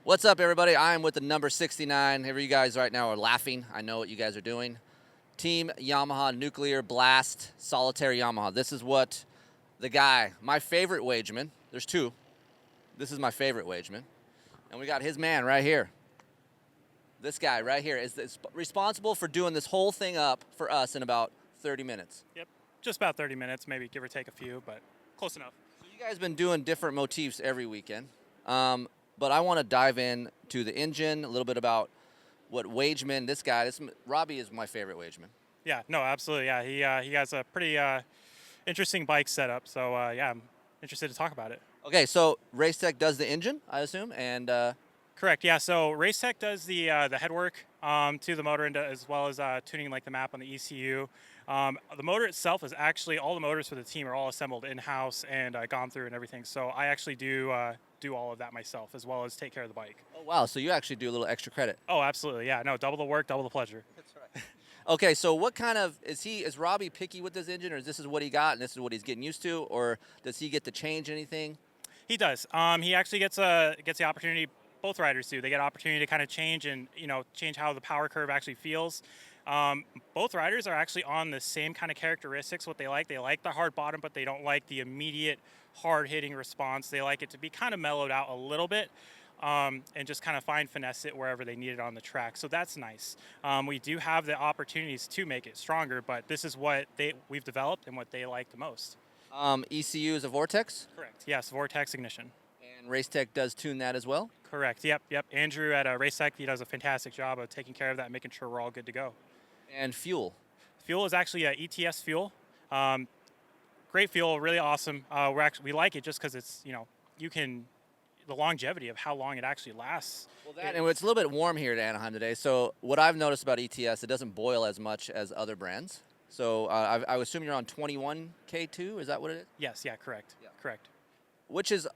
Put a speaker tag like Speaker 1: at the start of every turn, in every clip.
Speaker 1: What's up, everybody? I'm with the number 69. Here you guys right now are laughing. I know what you guys are doing. Team Yamaha Nuclear Blast Solitaire Yamaha. This is what the guy, my favorite Wageman, there's two. This is my favorite Wageman. And we got his man right here. This guy right here is responsible for doing this whole thing up for us in about 30 minutes.
Speaker 2: Yep, just about 30 minutes, maybe give or take a few, but close enough.
Speaker 1: So you guys have been doing different motifs every weekend. But I want to dive in to the engine, a little bit about what Wageman, Robbie is my favorite Wageman.
Speaker 2: Yeah, no, absolutely. Yeah, he has a pretty interesting bike setup. So yeah, I'm interested to talk about it.
Speaker 1: Okay, so Racetech does the engine, I assume, and
Speaker 2: Correct. Yeah. So Racetech does the headwork to the motor, and as well as tuning like the map on the ECU. The motor itself is actually all the motors for the team are all assembled in house and gone through and everything. So I actually do all of that myself, as well as take care of the bike.
Speaker 1: Oh wow! So you actually do a little extra credit.
Speaker 2: Oh, absolutely. Yeah. No, double the work, double the pleasure.
Speaker 1: That's right. Okay, so what kind of is Robbie picky with this engine, or is this what he got and this is what he's getting used to, or does he get to change anything?
Speaker 2: He does. He actually gets the opportunity. Both riders do. They get opportunity to kind of change and change how the power curve actually feels. Both riders are actually on the same kind of characteristics. What they like the hard bottom, but they don't like the immediate hard hitting response. They like it to be kind of mellowed out a little bit. And just kind of finesse it wherever they need it on the track. So that's nice. We do have the opportunities to make it stronger, but this is what we've developed and what they like the most.
Speaker 1: ECU is a Vortex?
Speaker 2: Correct. Yes, Vortex ignition.
Speaker 1: And Racetech does tune that as well?
Speaker 2: Correct. Yep. Andrew at Racetech, he does a fantastic job of taking care of that and making sure we're all good to go.
Speaker 1: And fuel?
Speaker 2: Fuel is actually ETS fuel. Great fuel, really awesome. We like it just because it's, the longevity of how long it actually lasts.
Speaker 1: Well, and it's a little bit warm here at Anaheim today. So what I've noticed about ETS, it doesn't boil as much as other brands. So I would assume you're on 21K2. Is that what it is?
Speaker 2: Yes. Yeah. Correct. Yeah. Correct.
Speaker 1: Which is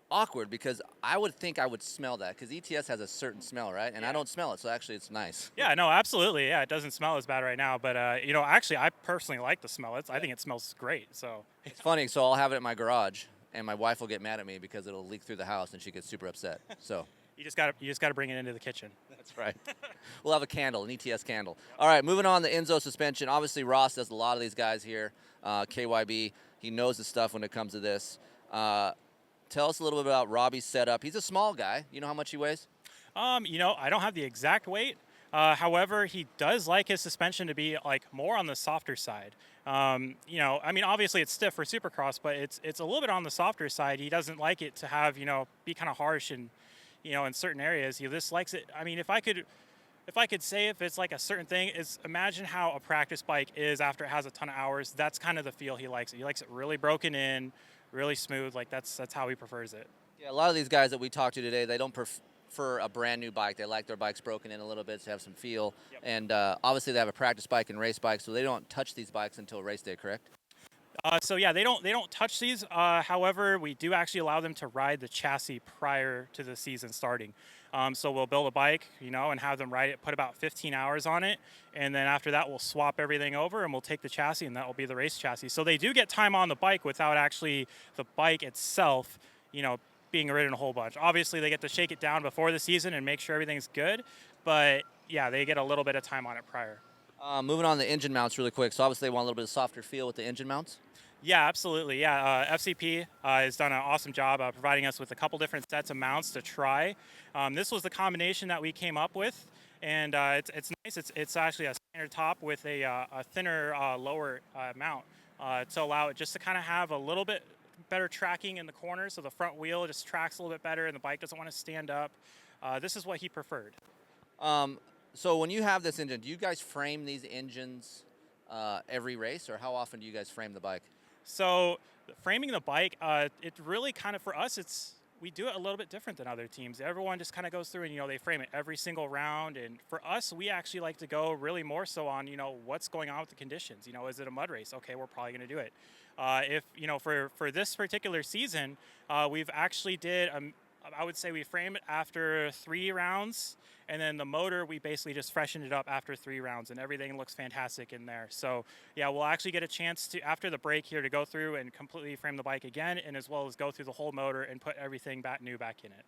Speaker 1: awkward because I would think I would smell that because ETS has a certain smell, right? And I don't smell it, so actually it's nice.
Speaker 2: Yeah. No. Absolutely. Yeah. It doesn't smell as bad right now, but actually, I personally like the smell. I think it smells great. So
Speaker 1: it's funny. So I'll have it in my garage. And my wife will get mad at me because it'll leak through the house, and she gets super upset. So
Speaker 2: you just got to bring it into the kitchen.
Speaker 1: That's right. We'll have a candle, an ETS candle. All right, moving on to Enzo Suspension. Obviously, Ross does a lot of these guys here. KYB, he knows the stuff when it comes to this. Tell us a little bit about Robbie's setup. He's a small guy. You know how much he weighs?
Speaker 2: I don't have the exact weight. However, he does like his suspension to be like more on the softer side. Obviously it's stiff for Supercross, but it's a little bit on the softer side. He doesn't like it to have, be kind of harsh and, in certain areas. He just likes it. I mean, if I could say if it's like a certain thing, is imagine how a practice bike is after it has a ton of hours. That's kind of the feel he likes it. He likes it really broken in, really smooth. Like that's how he prefers it.
Speaker 1: Yeah, a lot of these guys that we talked to today, they don't prefer a brand new bike. They like their bikes broken in a little bit to have some feel. Yep. And obviously they have a practice bike and race bike, so they don't touch these bikes until race day, correct?
Speaker 2: They don't touch these. However, we do actually allow them to ride the chassis prior to the season starting. So we'll build a bike, and have them ride it, put about 15 hours on it. And then after that, we'll swap everything over and we'll take the chassis and that will be the race chassis. So they do get time on the bike without actually the bike itself, being ridden a whole bunch. Obviously, they get to shake it down before the season and make sure everything's good. But, yeah, they get a little bit of time on it prior.
Speaker 1: Moving on to the engine mounts really quick. So, obviously, they want a little bit of softer feel with the engine mounts?
Speaker 2: Yeah, absolutely. Yeah, FCP has done an awesome job providing us with a couple different sets of mounts to try. This was the combination that we came up with. And it's nice. It's actually a standard top with a thinner lower mount to allow it just to kind of have a little bit better tracking in the corners, so the front wheel just tracks a little bit better and the bike doesn't want to stand up. This is what he preferred.
Speaker 1: So when you have this engine, do you guys frame these engines every race, or how often do you guys frame the bike?
Speaker 2: So framing the bike, it really kind of, for us, we do it a little bit different than other teams. Everyone just kind of goes through and, they frame it every single round. And for us, we actually like to go really more so on, what's going on with the conditions. Is it a mud race? Okay, we're probably going to do it. If, for this particular season, we've actually I would say we frame it after 3 rounds, and then the motor, we basically just freshened it up after 3 rounds, and everything looks fantastic in there. So, yeah, we'll actually get a chance to, after the break here, to go through and completely frame the bike again, and as well as go through the whole motor and put everything new back in it.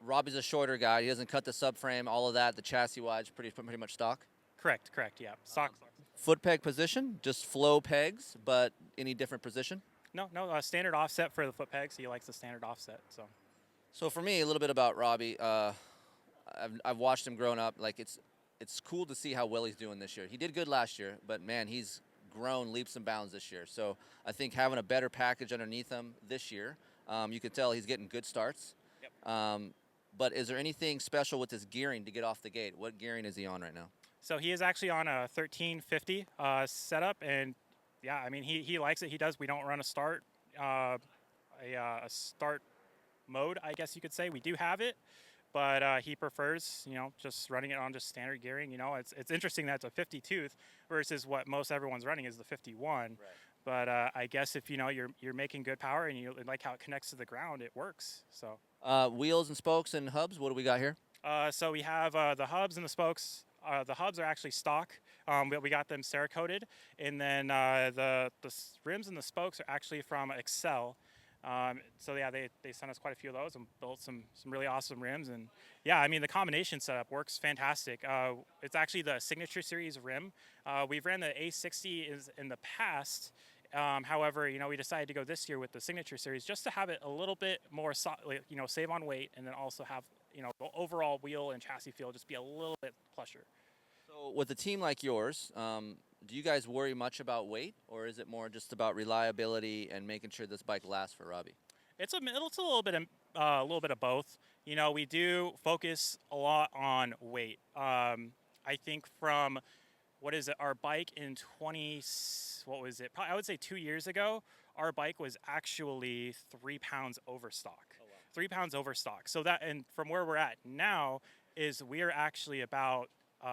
Speaker 1: Robbie's a shorter guy. He doesn't cut the subframe, all of that. The chassis wise, pretty much stock.
Speaker 2: Correct, yeah. Stock.
Speaker 1: Foot peg position, just flow pegs, but any different position?
Speaker 2: No, standard offset for the foot pegs. He likes the standard offset.
Speaker 1: So for me, a little bit about Robbie. I've watched him growing up. Like it's cool to see how well he's doing this year. He did good last year, but man, he's grown leaps and bounds this year. So I think having a better package underneath him this year, you can tell he's getting good starts.
Speaker 2: Yep.
Speaker 1: But is there anything special with his gearing to get off the gate? What gearing is he on right now?
Speaker 2: So he is actually on a 1350 setup, and yeah, I mean he likes it. He does. We don't run a start start mode, I guess you could say. We do have it, but he prefers just running it on just standard gearing. It's interesting that it's a 50 tooth versus what most everyone's running is the 51. Right. But I guess if you're making good power and you like how it connects to the ground, it works. So
Speaker 1: wheels and spokes and hubs. What do we got here?
Speaker 2: So we have the hubs and the spokes. The hubs are actually stock. We got them Cerakoted, and then the rims and the spokes are actually from Excel. So yeah, they sent us quite a few of those and built some really awesome rims. And yeah, I mean the combination setup works fantastic. It's actually the Signature Series rim. We've ran the A60 in the past. However, we decided to go this year with the Signature Series just to have it a little bit more, save on weight, and then also have the overall wheel and chassis feel just be a little bit plusher.
Speaker 1: So with a team like yours, do you guys worry much about weight, or is it more just about reliability and making sure this bike lasts for Robbie?
Speaker 2: It's a little bit of both. We do focus a lot on weight. I think from our bike in I would say 2 years ago, our bike was actually 3 pounds overstock. Oh, wow. 3 pounds overstock. So and from where we're at now is we are actually about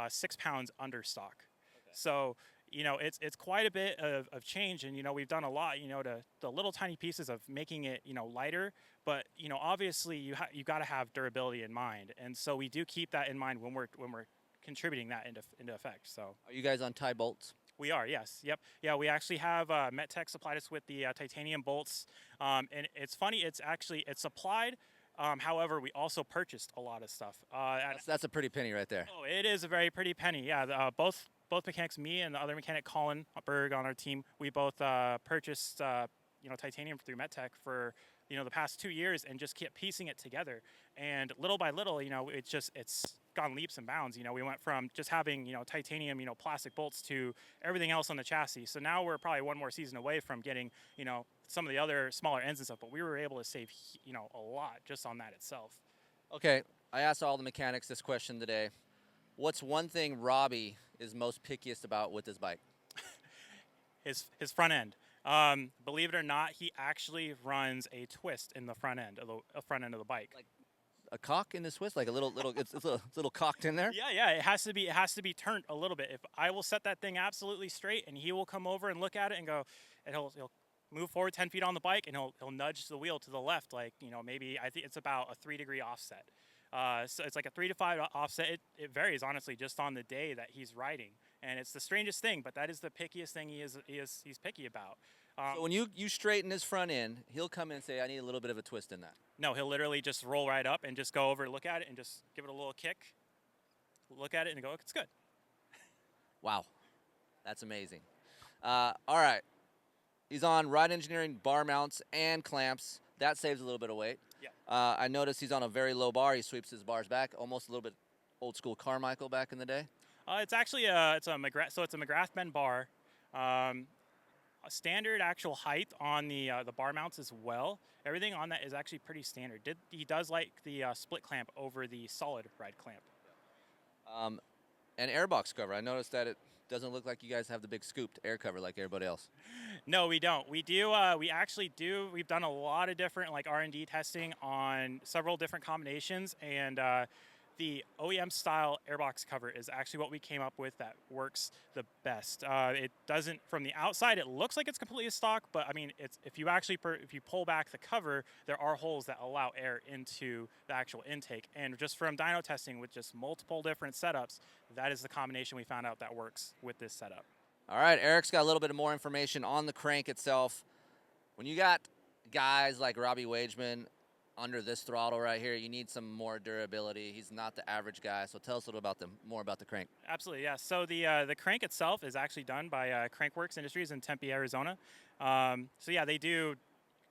Speaker 2: 6 pounds understock. Okay. So, it's quite a bit of change, and, we've done a lot, to the little tiny pieces of making it, lighter, but, obviously you got to have durability in mind. And so we do keep that in mind when we're contributing that into effect. So
Speaker 1: are you guys on tie bolts?
Speaker 2: We are, yes. Yep. Yeah, we actually have MetTech supplied us with the titanium bolts. And it's funny, it's supplied. However, we also purchased a lot of stuff.
Speaker 1: That's a pretty penny right there.
Speaker 2: Oh, it is a very pretty penny. Yeah, both mechanics, me and the other mechanic, Colin Berg, on our team, we both purchased titanium through MetTech for the past 2 years and just kept piecing it together. And little by little, it's gone leaps and bounds. We went from just having titanium plastic bolts to everything else on the chassis. So now we're probably one more season away from getting some of the other smaller ends and stuff, but we were able to save a lot just on that itself.
Speaker 1: Okay, I asked all the mechanics this question today. What's one thing Robbie is most pickiest about with his bike?
Speaker 2: His front end. Believe it or not, he actually runs a twist in the front end of the bike.
Speaker 1: Like a cock in the twist, like it's a little cocked in there.
Speaker 2: Yeah. It has to be turned a little bit. If I will set that thing absolutely straight, and he will come over and look at it and go, and he'll move forward 10 feet on the bike, and he'll nudge the wheel to the left, like maybe I think it's about a 3-degree offset. So it's like a 3 to 5 offset. It varies honestly just on the day that he's riding, and it's the strangest thing, but that is the pickiest thing he's picky about.
Speaker 1: So when you straighten his front end, he'll come in and say, I need a little bit of a twist in that.
Speaker 2: No, he'll literally just roll right up and just go over, look at it, and just give it a little kick, look at it, and go, it's good.
Speaker 1: Wow. That's amazing. All right. He's on Ride Engineering bar mounts and clamps. That saves a little bit of weight.
Speaker 2: Yeah.
Speaker 1: I noticed he's on a very low bar. He sweeps his bars back, almost a little bit old school Carmichael back in the day.
Speaker 2: It's actually it's a McGrath bend bar. A standard actual height on the bar mounts as well. Everything on that is actually pretty standard. He does like the split clamp over the solid ride clamp.
Speaker 1: And airbox cover. I noticed that it doesn't look like you guys have the big scooped air cover like everybody else.
Speaker 2: No, we don't. We do. We actually do. We've done a lot of different R&D testing on several different combinations, and the OEM style airbox cover is actually what we came up with that works the best. It doesn't, from the outside, it looks like it's completely stock, but I mean, if you pull back the cover, there are holes that allow air into the actual intake. And just from dyno testing with just multiple different setups, that is the combination we found out that works with this setup.
Speaker 1: All right, Eric's got a little bit more information on the crank itself. When you got guys like Robbie Wageman, under this throttle right here, you need some more durability. He's not the average guy. So tell us a little about more about the crank.
Speaker 2: Absolutely, yeah. So the crank itself is actually done by Crankworks Industries in Tempe, Arizona. So yeah, they do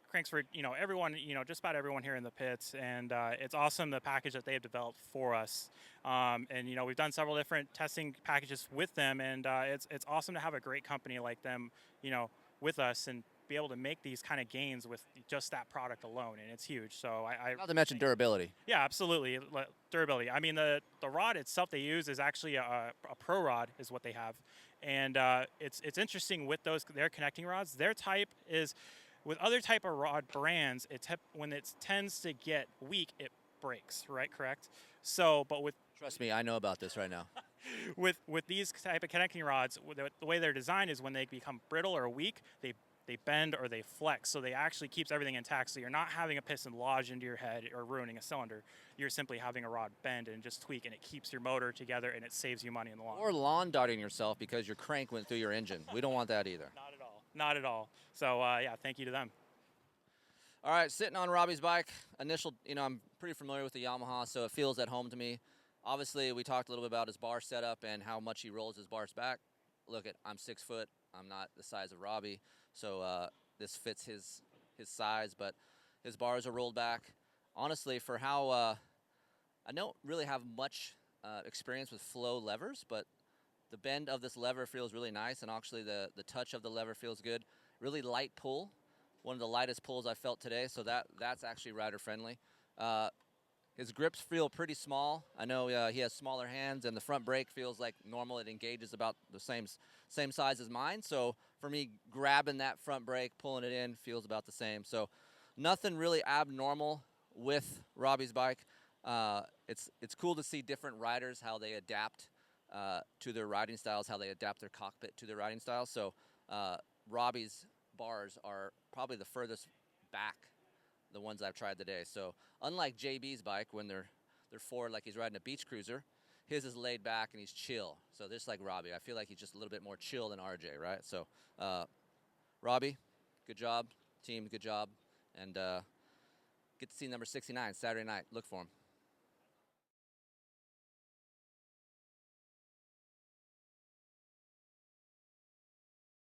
Speaker 2: cranks for everyone, just about everyone here in the pits, and it's awesome the package that they have developed for us. And we've done several different testing packages with them, and it's awesome to have a great company like them, with us and be able to make these kind of gains with just that product alone, and it's huge. So
Speaker 1: not to mention durability.
Speaker 2: Yeah, absolutely, durability. I mean, the rod itself they use is actually a pro rod, is what they have, and it's interesting with their connecting rods. Their type is, with other type of rod brands, when it tends to get weak, it breaks. Right? Correct. So, but with
Speaker 1: trust me, I know about this right now.
Speaker 2: with these type of connecting rods, the way they're designed is when they become brittle or weak, they bend or they flex, so they actually keeps everything intact. So you're not having a piston lodge into your head or ruining a cylinder. You're simply having a rod bend and just tweak, and it keeps your motor together, and it saves you money in the long run.
Speaker 1: Or lawn darting yourself because your crank went through your engine. We don't want that either.
Speaker 2: Not at all. Not at all. So yeah, thank you to them.
Speaker 1: All right, sitting on Robbie's bike. I'm pretty familiar with the Yamaha, so it feels at home to me. Obviously, we talked a little bit about his bar setup and how much he rolls his bars back. Look, I'm 6 foot. I'm not the size of Robbie, so this fits his size, but his bars are rolled back. Honestly, for how I don't really have much experience with flow levers, but the bend of this lever feels really nice, and actually the touch of the lever feels good. Really light pull, one of the lightest pulls I felt today, so that's actually rider friendly. His grips feel pretty small. I know he has smaller hands, and the front brake feels like normal. It engages about the same size as mine. So for me, grabbing that front brake, pulling it in, feels about the same. So nothing really abnormal with Robbie's bike. It's cool to see different riders, how they adapt to their riding styles, how they adapt their cockpit to their riding styles. So Robbie's bars are probably the furthest back, the ones I've tried today. So unlike JB's bike, when they're forward like he's riding a beach cruiser, his is laid back and he's chill. So just like Robbie, I feel like he's just a little bit more chill than RJ, right? So Robbie, good job. Team, good job. And get to see number 69 Saturday night. Look for him.